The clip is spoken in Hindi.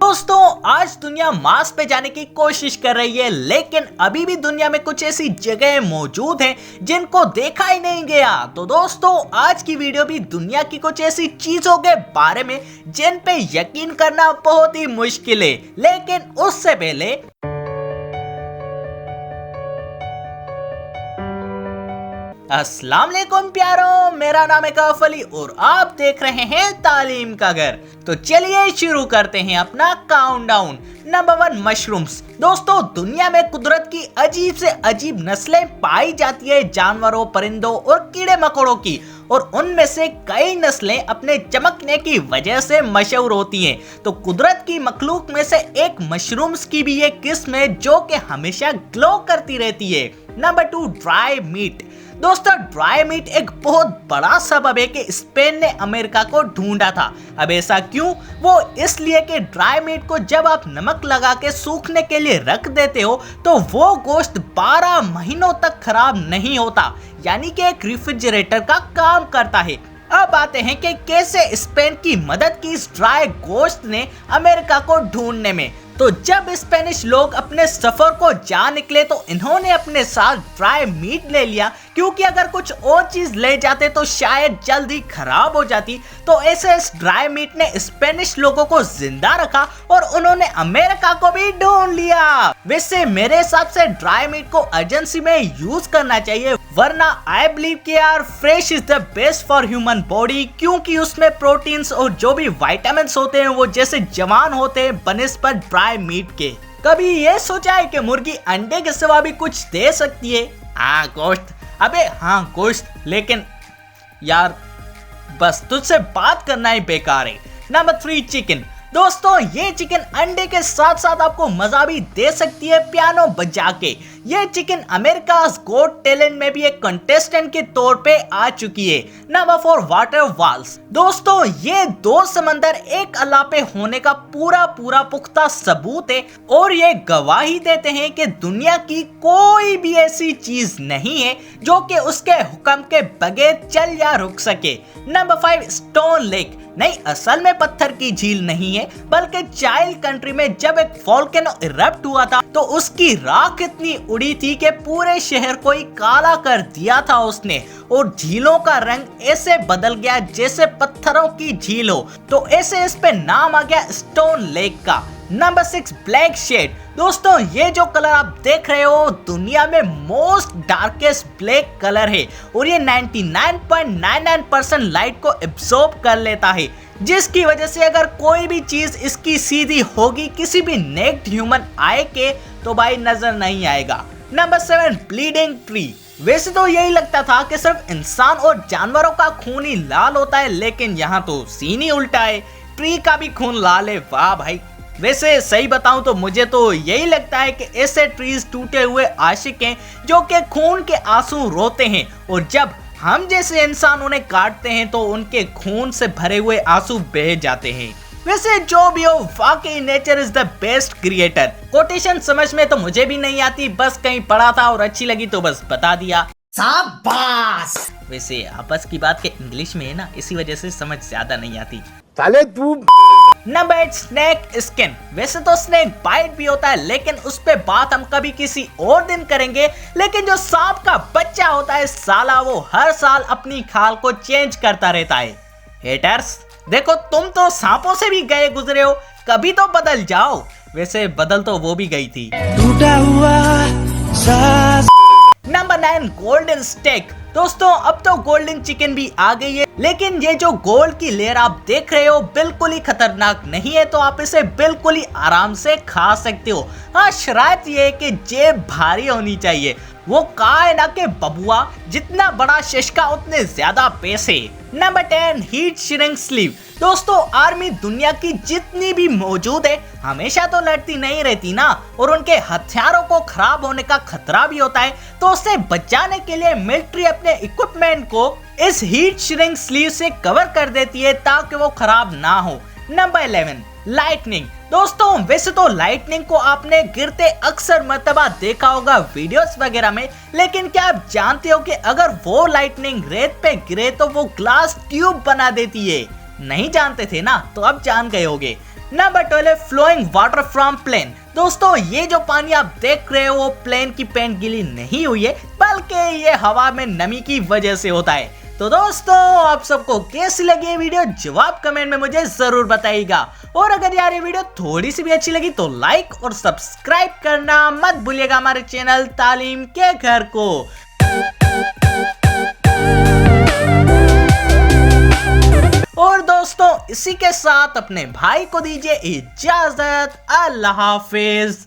दोस्तों आज दुनिया मार्स पे जाने की कोशिश कर रही है, लेकिन अभी भी दुनिया में कुछ ऐसी जगह मौजूद हैं जिनको देखा ही नहीं गया। तो दोस्तों आज की वीडियो भी दुनिया की कुछ ऐसी चीजों के बारे में जिन पे यकीन करना बहुत ही मुश्किल है। लेकिन उससे पहले अस्सलाम वालेकुम प्यारो, मेरा नाम है काफ अली और आप देख रहे हैं तालीम का घर। तो चलिए शुरू करते हैं अपना काउंटडाउन। Number 1 mushrooms. दोस्तों दुनिया में कुदरत की अजीब से अजीब नस्लें पाई जाती है जानवरों, परिंदों और कीड़े मकोड़ों की, और उनमें से कई नस्लें अपने चमकने की वजह से मशहूर होती हैं। तो कुदरत की मखलूक में से एक मशरूम्स की भी एक किस्म है जो कि हमेशा ग्लो करती रहती है। Number 2 dry meat. दोस्तों ड्राई मीट एक बहुत बड़ा सबब है कि स्पेन ने अमेरिका को ढूंढा था। अब ऐसा क्यों? वो इसलिए कि ड्राई मीट को जब आप नमक लगा के सूखने के लिए रख देते हो तो वो गोश्त 12 महीनों तक खराब नहीं होता, यानी कि एक रेफ्रिजरेटर का काम करता है। अब आते हैं कि कैसे स्पेन की मदद की इस ड्राई गोश्त ने अमेरिका को ढूंढने में। तो जब स्पेनिश लोग अपने सफर को जा निकले तो इन्होंने अपने साथ ड्राई मीट ले लिया, क्योंकि अगर कुछ और चीज ले जाते तो शायद जल्दी खराब हो जाती। तो ऐसे इस ड्राई मीट ने स्पेनिश लोगों को जिंदा रखा और उन्होंने अमेरिका को भी ढूंढ लिया। वैसे मेरे हिसाब से ड्राई मीट को अर्जेंसी में यूज करना चाहिए, वरना आई बिलीव कि यार fresh is the best for human body, क्योंकि उसमें प्रोटीन्स और जो भी विटामिन होते हैं वो जैसे जवान होते हैं बनिस्बत ड्राई मीट के। कभी ये सोचा है कि मुर्गी अंडे के सिवा भी कुछ दे सकती है? हाँ गोश्त, अबे हाँ गोश्त, लेकिन यार बस तुझसे बात करना ही बेकार है। Number 3 chicken. दोस्तों ये चिकन अंडे के साथ साथ आपको मजा भी दे सकती है पियानो बजा के। ये चिकन अमेरिका's गॉट टैलेंट में भी एक कंटेस्टेंट के तौर पे आ चुकी है। Number 4 water walls. दोस्तों ये दो समंदर एक अल्लाह पे होने का पूरा पुख्ता सबूत है, और ये गवाही देते हैं कि दुनिया की कोई भी ऐसी चीज नहीं है जो कि उसके हुक्म के बगैर चल या रुक सके। Number 5 stone lake. नहीं, असल में पत्थर की झील नहीं है, बल्कि चाइल्ड कंट्री में जब एक वोल्केनो इरप्ट हुआ था तो उसकी राख इतनी उड़ी थी कि पूरे शहर को ही काला कर दिया था उसने, और झीलों का रंग ऐसे बदल गया जैसे पत्थरों की झील हो। तो ऐसे इस पे नाम आ गया स्टोन लेक का। Number 6 black shed. दोस्तों ये जो कलर आप देख रहे हो दुनिया में मोस्ट डार्केस्ट ब्लैक कलर है, और ये 99.99% लाइट को एब्जॉर्ब कर लेता है, जिसकी वजह से अगर कोई भी चीज इसकी सीधी होगी किसी भी नेक्ड ह्यूमन आई के तो भाई नजर नहीं आएगा। Number 7 bleeding tree. वैसे तो यही लगता था कि सिर्फ इंसान और जानवरों का खून ही लाल होता है, लेकिन यहाँ तो सीन ही उल्टा है, ट्री का भी खून लाल है। वाह भाई। वैसे सही बताऊं तो मुझे तो यही लगता है कि ऐसे ट्रीज टूटे हुए आशिक हैं जो कि खून के आंसू रोते हैं, और जब हम जैसे इंसान उन्हें काटते हैं तो उनके खून से भरे हुए आंसू बह जाते हैं। वैसे जो भी हो, वाकई nature is the best creator. Quotation समझ में तो मुझे भी नहीं आती, बस कहीं पढ़ा था और अच्छी लगी तो बस बता दिया। शाबाश। वैसे आपस की बात के इंग्लिश में है ना, इसी वजह से समझ ज्यादा नहीं आती। साले तू। Number 8 snake skin. वैसे तो स्नेक बाइट भी होता है, लेकिन उस पे बात हम कभी किसी और दिन करेंगे। लेकिन जो सांप का बच्चा होता है साला, वो हर साल अपनी खाल को चेंज करता रहता है। हेटर्स देखो, तुम तो सांपों से भी गए गुजरे हो, कभी तो बदल जाओ। वैसे बदल तो वो भी गई थी। टूटा हुआ सांस। Number 9 golden stake. दोस्तों अब तो गोल्डन चिकन भी आ गई है, लेकिन ये जो गोल्ड की लेयर आप देख रहे हो बिल्कुल ही खतरनाक नहीं है, तो आप इसे बिल्कुल ही आराम से खा सकते हो। हाँ शर्त ये है कि जेब भारी होनी चाहिए। वो कहा है ना कि बबुआ, जितना बड़ा शशका उतने ज्यादा पैसे। Number 10 heat shrink sleeve. दोस्तों आर्मी दुनिया की जितनी भी मौजूद है हमेशा तो लड़ती नहीं रहती ना, और उनके हथियारों को खराब होने का खतरा भी होता है, तो उससे बचाने के लिए मिलिट्री अपने इक्विपमेंट को इस हीट श्रिंक स्लीव से कवर कर देती है ताकि वो खराब ना हो। Number 11 lightning. दोस्तों वैसे तो लाइटनिंग को आपने गिरते अक्सर मर्तबा देखा होगा वीडियोस वगैरह में, लेकिन क्या आप जानते हो कि अगर वो लाइटनिंग रेत पे गिरे तो वो ग्लास ट्यूब बना देती है? नहीं जानते थे ना, तो अब जान गए होगे। नंबर 12 है फ्लोइंग वाटर फ्रॉम प्लेन। दोस्तों ये जो पानी आप देख रहे हो वो प्लेन की पेंट गीली नहीं हुई है, बल्कि ये हवा में नमी की वजह से होता है। तो दोस्तों आप सबको कैसी लगी ये वीडियो, जवाब कमेंट में मुझे जरूर बताइएगा। और अगर यार ये वीडियो थोड़ी सी भी अच्छी लगी तो लाइक और सब्सक्राइब करना मत भूलिएगा हमारे चैनल तालीम के घर को। और दोस्तों इसी के साथ अपने भाई को दीजिए इजाजत। अल्लाह हाफिज।